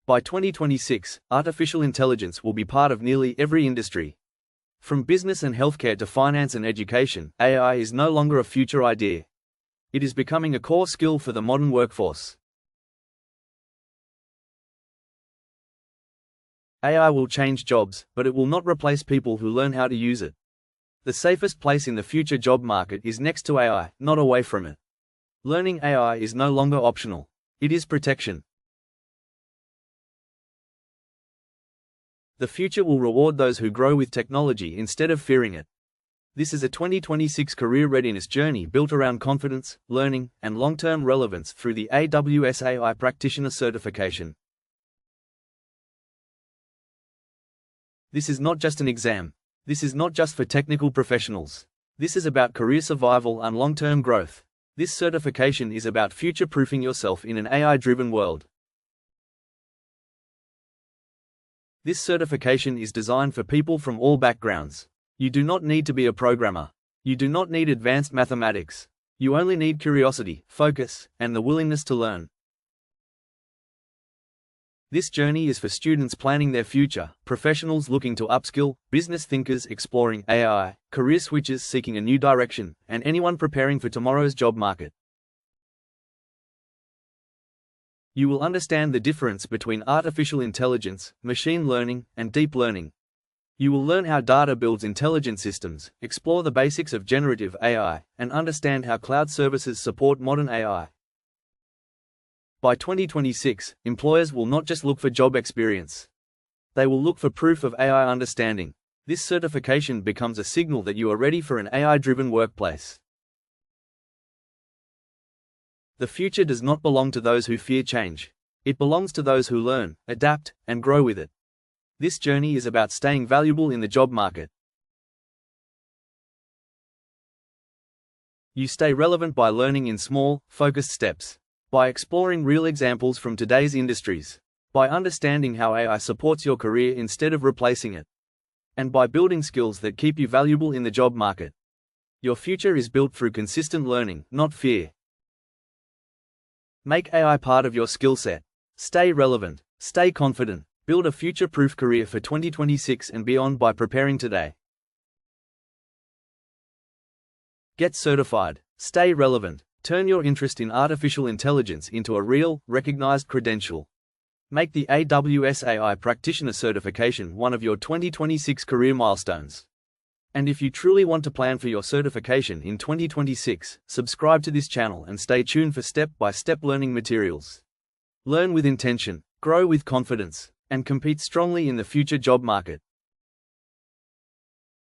By 2026, artificial intelligence will be part of nearly every industry. From business and healthcare to finance and education, AI is no longer a future idea. It is becoming a core skill for the modern workforce. AI will change jobs, but it will not replace people who learn how to use it. The safest place in the future job market is next to AI, not away from it. Learning AI is no longer optional. It is protection. The future will reward those who grow with technology instead of fearing it. This is a 2026 career readiness journey built around confidence, learning, and long-term relevance through the AWS AI Practitioner certification. This is not just an exam. This is not just for technical professionals. This is about career survival and long-term growth. This certification is about future-proofing yourself in an AI-driven world. This certification is designed for people from all backgrounds. You do not need to be a programmer. You do not need advanced mathematics. You only need curiosity, focus, and the willingness to learn. This journey is for students planning their future, professionals looking to upskill, business thinkers exploring AI, career switchers seeking a new direction, and anyone preparing for tomorrow's job market. You will understand the difference between artificial intelligence, machine learning, and deep learning. You will learn how data builds intelligent systems, explore the basics of generative AI, and understand how cloud services support modern AI. By 2026, employers will not just look for job experience. They will look for proof of AI understanding. This certification becomes a signal that you are ready for an AI-driven workplace. The future does not belong to those who fear change. It belongs to those who learn, adapt, and grow with it. This journey is about staying valuable in the job market. You stay relevant by learning in small, focused steps. By exploring real examples from today's industries. By understanding how AI supports your career instead of replacing it. And by building skills that keep you valuable in the job market. Your future is built through consistent learning, not fear. Make AI part of your skill set. Stay relevant, stay confident, build a future-proof career for 2026 and beyond by preparing today. Get certified, stay relevant, turn your interest in artificial intelligence into a real, recognized credential. Make the AWS AI Practitioner certification one of your 2026 career milestones. And if you truly want to plan for your certification in 2026, subscribe to this channel and stay tuned for step-by-step learning materials. Learn with intention, grow with confidence, and compete strongly in the future job market.